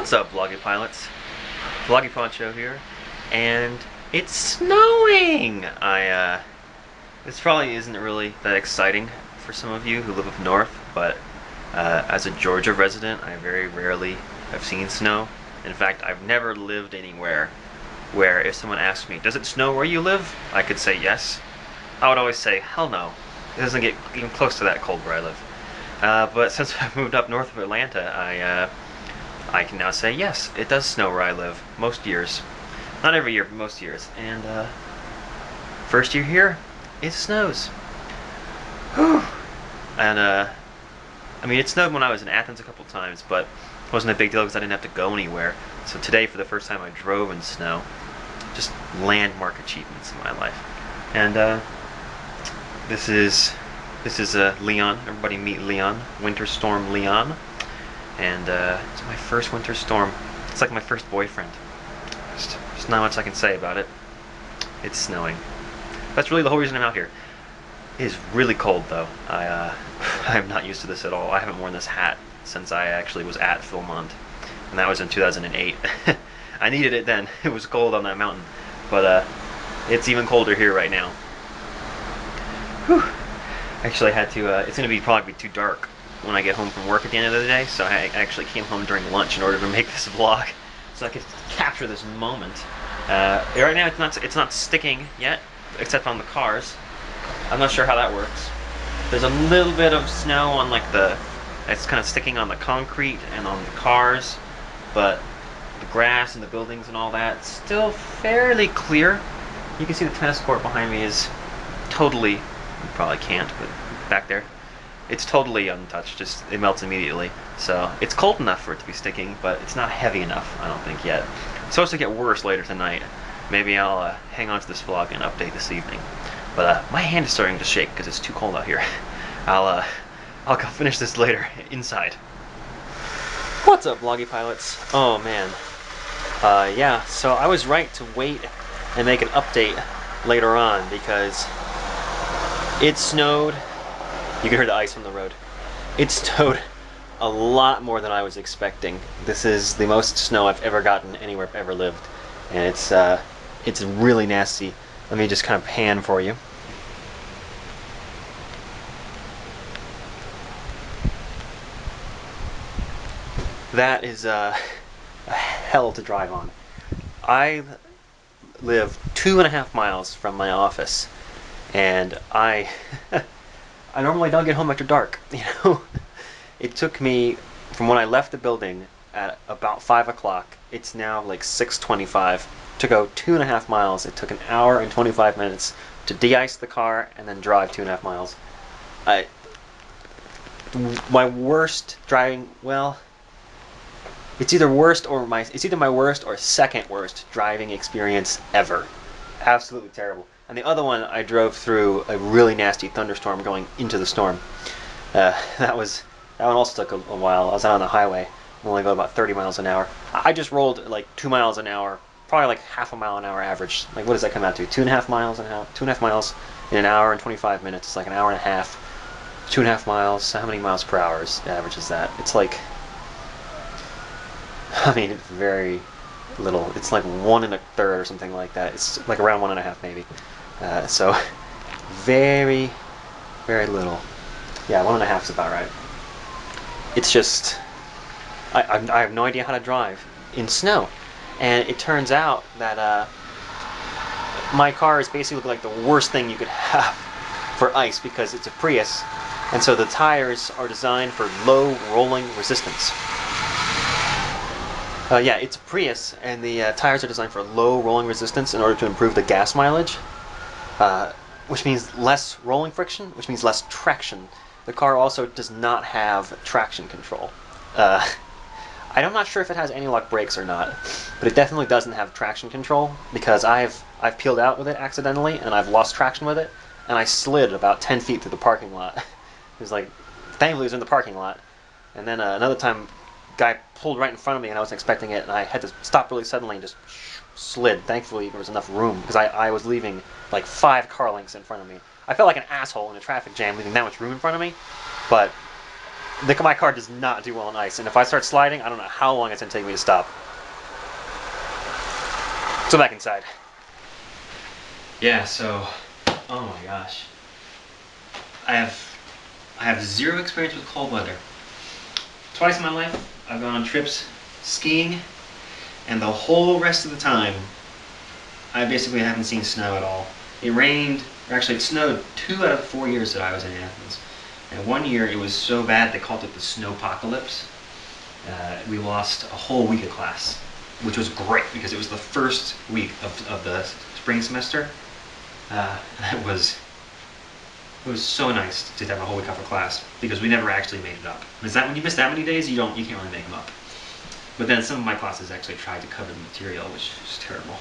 What's up, Vloggy Pilots? Vloggy Poncho here, and it's snowing! This probably isn't really that exciting for some of you who live up north, but as a Georgia resident, I very rarely have seen snow. In fact, I've never lived anywhere where if someone asked me, does it snow where you live? I could say yes. I would always say, hell no. It doesn't get even close to that cold where I live. But since I've moved up north of Atlanta, I can now say, yes, it does snow where I live, most years. Not every year, but most years. And, first year here, it snows. Whew. And, I mean, it snowed when I was in Athens a couple times, but it wasn't a big deal because I didn't have to go anywhere. So today, for the first time, I drove in snow. Just landmark achievements in my life. And, this is Leon. Everybody meet Leon. Winter Storm Leon. And it's my first winter storm. It's like my first boyfriend. There's not much I can say about it. It's snowing. That's really the whole reason I'm out here. It is really cold though. I'm not used to this at all. I haven't worn this hat since I actually was at Philmont, and that was in 2008. I needed it then. It was cold on that mountain, but it's even colder here right now. Whew. Actually, I had to. It's gonna probably be too dark when I get home from work at the end of the day, so I actually came home during lunch in order to make this vlog, so I could capture this moment. Right now it's not sticking yet, except on the cars. I'm not sure how that works. There's a little bit of snow on it's kind of sticking on the concrete and on the cars, but the grass and the buildings and all that, still fairly clear. You can see the tennis court behind me is totally, you probably can't, but back there, it's totally untouched, just it melts immediately. So it's cold enough for it to be sticking, but it's not heavy enough, I don't think yet. It's supposed to get worse later tonight. Maybe I'll hang on to this vlog and update this evening. But my hand is starting to shake because it's too cold out here. I'll go finish this later inside. What's up, Vloggy Pilots? Oh man. Yeah, so I was right to wait and make an update later on because it snowed. You can hear the ice on the road. It snowed a lot more than I was expecting. This is the most snow I've ever gotten anywhere I've ever lived, and it's really nasty. Let me just kind of pan for you. That is a hell to drive on. I live 2.5 miles from my office, and I normally don't get home after dark, you know? It took me, from when I left the building at about 5 o'clock, it's now like 6:25, to go 2.5 miles. It took 1 hour and 25 minutes to de-ice the car and then drive 2.5 miles. My worst driving, well, it's either my worst or second worst driving experience ever. Absolutely terrible. And the other one, I drove through a really nasty thunderstorm going into the storm. That one also took a while. I was out on the highway. I only go about 30 miles an hour. I just rolled like 2 miles an hour, probably like half a mile an hour average. Like, what does that come out to? 2.5 miles an hour? 2.5 miles in 1 hour and 25 minutes. It's like 1.5 hours. 2.5 miles. How many miles per hour average is that? It's like, I mean, it's very little. It's like 1 1/3 or something like that. It's like around 1.5 maybe. So very, very little. Yeah, 1.5 is about right. It's just, I have no idea how to drive in snow, and it turns out that my car is basically like the worst thing you could have for ice because it's a Prius, and so the tires are designed for low rolling resistance. Yeah, it's a Prius, and the tires are designed for low rolling resistance in order to improve the gas mileage, which means less rolling friction, which means less traction. The car also does not have traction control. I'm not sure if it has anti-lock brakes or not, but it definitely doesn't have traction control because I've peeled out with it accidentally and I've lost traction with it, and I slid about 10 feet through the parking lot. It was like, thankfully it was in the parking lot, and then another time, guy pulled right in front of me and I wasn't expecting it, and I had to stop really suddenly and just slid. Thankfully there was enough room because I was leaving like 5 car lengths in front of me. I felt like an asshole in a traffic jam leaving that much room in front of me, but My car does not do well on ice, and if I start sliding, I don't know how long it's gonna take me to stop. So back inside. Yeah, so, oh my gosh. I have zero experience with cold weather. Twice in my life, I've gone on trips skiing, and the whole rest of the time, I basically haven't seen snow at all. It rained, or actually it snowed 2 out of 4 years that I was in Athens. And one year it was so bad they called it the snowpocalypse. We lost a whole week of class, which was great because it was the first week of the spring semester. It was so nice to have a whole week off of class because we never actually made it up. Is that when you miss that many days, you can't really make them up. But then some of my classes actually tried to cover the material, which was terrible.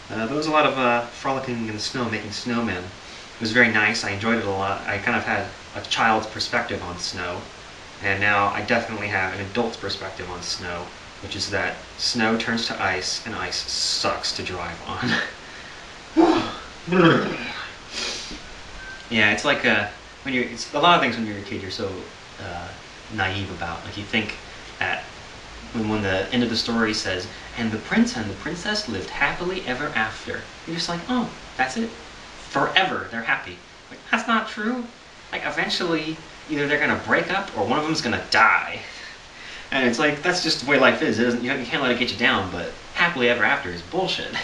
There was a lot of frolicking in the snow, making snowmen. It was very nice. I enjoyed it a lot. I kind of had a child's perspective on snow, and now I definitely have an adult's perspective on snow, which is that snow turns to ice, and ice sucks to drive on. Yeah, it's like it's a lot of things when you're a kid you're so naive about. Like you think that when the end of the story says, and the prince and the princess lived happily ever after. You're just like, oh, that's it. Forever, they're happy. Like, that's not true. Like, eventually, either they're gonna break up or one of them's gonna die. And it's like, that's just the way life is. You can't let it get you down, but happily ever after is bullshit.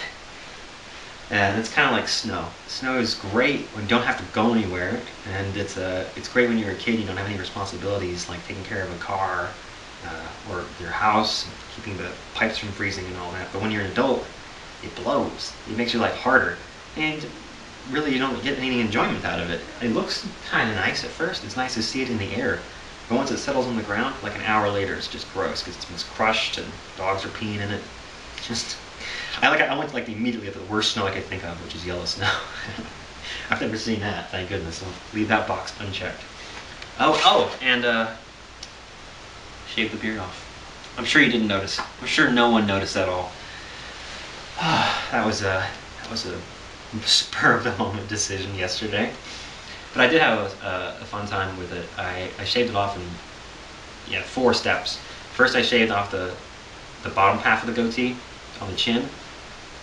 And it's kind of like snow. Snow is great when you don't have to go anywhere, and it's great when you're a kid. You don't have any responsibilities like taking care of a car or your house, keeping the pipes from freezing and all that. But when you're an adult, it blows. It makes your life harder, and really you don't get any enjoyment out of it. It looks kind of nice at first. It's nice to see it in the air, but once it settles on the ground, like an hour later, it's just gross because it's crushed and dogs are peeing in it. Just I went to immediately at the worst snow I could think of, which is yellow snow. I've never seen that, thank goodness. I'll leave that box unchecked. And shave the beard off. I'm sure you didn't notice. I'm sure no one noticed at all. That was a spur of the moment decision yesterday. But I did have a fun time with it. I shaved it off in 4 steps. First I shaved off the bottom half of the goatee on the chin.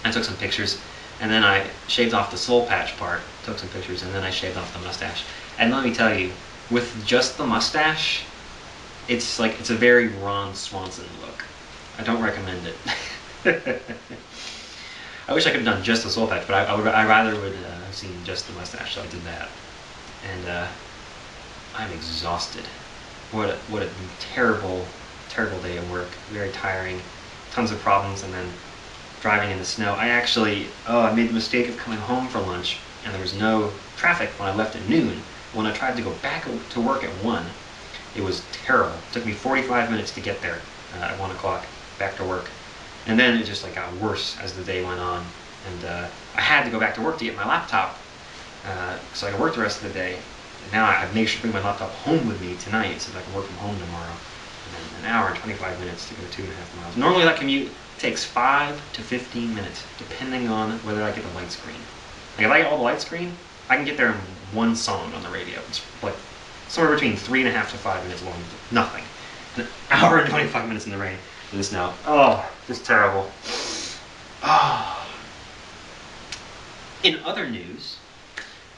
I took some pictures, and then I shaved off the soul patch part, took some pictures, and then I shaved off the mustache. And let me tell you, with just the mustache, it's a very Ron Swanson look. I don't recommend it. I wish I could have done just the soul patch, but I rather would have seen just the mustache, so I did that. And I'm exhausted. What a terrible, terrible day of work. Very tiring. Tons of problems, and then driving in the snow. I made the mistake of coming home for lunch, and there was no traffic when I left at noon. When I tried to go back to work at 1, it was terrible. It took me 45 minutes to get there at 1 o'clock, back to work. And then it just got worse as the day went on. And I had to go back to work to get my laptop so I could work the rest of the day. And now I've made sure to bring my laptop home with me tonight so that I can work from home tomorrow. And then an hour and 25 minutes to go 2.5 miles. Normally that commute takes 5 to 15 minutes, depending on whether I get the light screen. Like if I get all the light screen, I can get there in 1 song on the radio. It's like somewhere between 3.5 to 5 minutes long. Nothing. An hour and 25 minutes in the rain. In the snow. Oh, just terrible. Oh. In other news,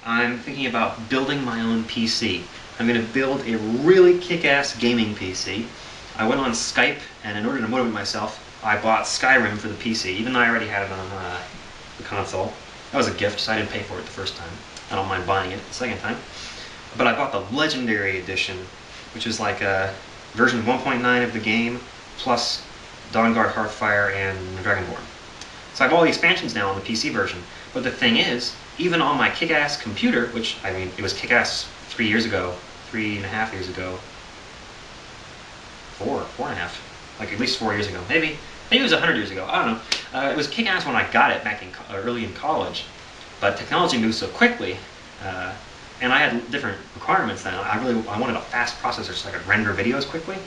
I'm thinking about building my own PC. I'm going to build a really kick-ass gaming PC. I went on Skype, and in order to motivate myself, I bought Skyrim for the PC, even though I already had it on the console. That was a gift, so I didn't pay for it the first time. I don't mind buying it the second time. But I bought the Legendary Edition, which is like a version 1.9 of the game, plus Dawnguard, Hearthfire, and Dragonborn. So I have all the expansions now on the PC version. But the thing is, even on my kick-ass computer, which, I mean, it was kick-ass 3 years ago, 3.5 years ago, 4.5, like at least 4 years ago, maybe it was 100 years ago, I don't know. It was kick-ass when I got it back early in college, but technology moves so quickly, and I had different requirements then. I wanted a fast processor so I could render videos quickly,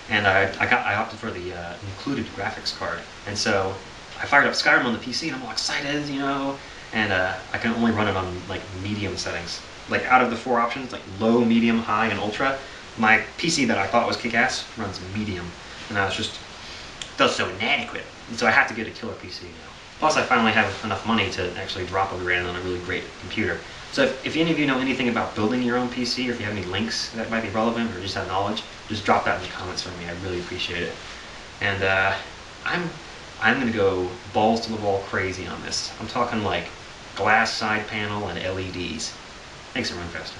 and I opted for the included graphics card, and so I fired up Skyrim on the PC, and I'm all excited, you know, and I can only run it on like medium settings. Like out of the 4 options, like low, medium, high, and ultra, my PC that I thought was kick-ass runs medium, and I was just felt so inadequate, and so I have to get a killer PC now. Plus, I finally have enough money to actually drop a grand on a really great computer. So if any of you know anything about building your own PC, or if you have any links that might be relevant, or just have knowledge, just drop that in the comments for me. I really appreciate it. And I'm gonna go balls to the wall crazy on this. I'm talking like glass side panel and LEDs. Makes it run faster.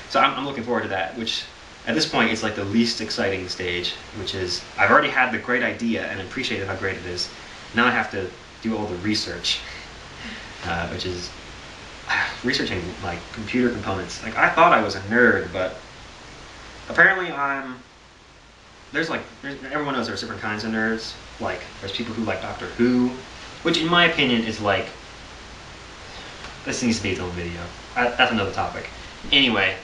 So I'm looking forward to that, which at this point it's like the least exciting stage, which is I've already had the great idea and appreciated how great it is. Now I have to do all the research, which is researching like computer components. Like I thought I was a nerd, but apparently everyone knows there's different kinds of nerds. Like there's people who like Doctor Who, which in my opinion is like, this needs to be its own video. That's another topic. Anyway,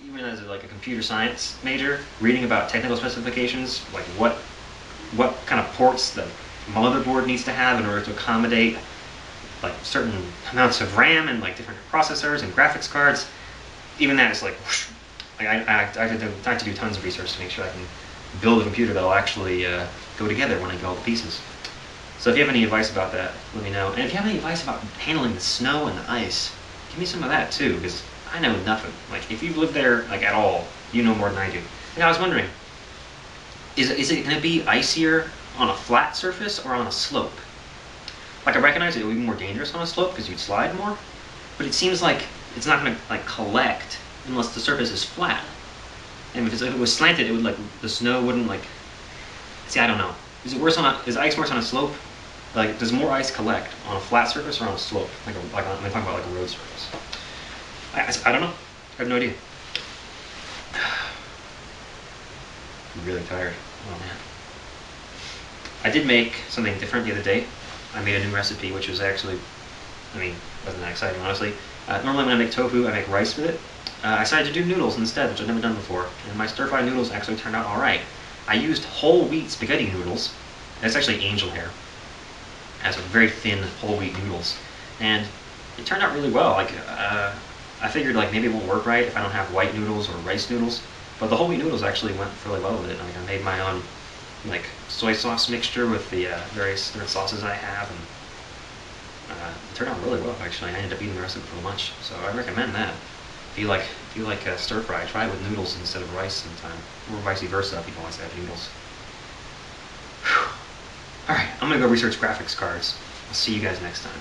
even as like a computer science major, reading about technical specifications, like what kind of ports the motherboard needs to have in order to accommodate like certain amounts of RAM and like different processors and graphics cards, even that is like, whoosh. Like I have to do tons of research to make sure I can build a computer that'll actually go together when I get all the pieces. So if you have any advice about that, let me know. And if you have any advice about handling the snow and the ice, give me some of that too, because I know nothing. Like if you've lived there like at all, you know more than I do. And I was wondering, is it going to be icier on a flat surface or on a slope? Like I recognize it would be more dangerous on a slope because you'd slide more, but it seems like it's not going to like collect unless the surface is flat. And if it was slanted, it would like the snow wouldn't like. See, I don't know. Is ice worse on a slope? Like, does more ice collect on a am surface or on a slope? I'm talking about like a road surface. I don't know. I have no idea. I'm really tired. Oh man. I did make something different the other day. I made a new recipe, which was actually, wasn't that exciting, honestly. Normally when I make tofu, I make rice with it. I decided to do noodles instead, which I've never done before. And my stir-fry noodles actually turned out alright. I used whole wheat spaghetti noodles. That's actually angel hair. It has a very thin whole wheat noodles. And it turned out really well. Like, I figured like maybe it won't work right if I don't have white noodles or rice noodles. But the whole wheat noodles actually went really well with it. Like, I made my own like soy sauce mixture with the various different sauces I have, and it turned out really well actually. I ended up eating the rest of it for lunch, so I recommend that. If you like stir fry, try it with noodles instead of rice sometime, or vice versa if you don't like to have noodles. Alright, I'm gonna go research graphics cards. I'll see you guys next time.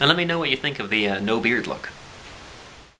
And let me know what you think of the no beard look.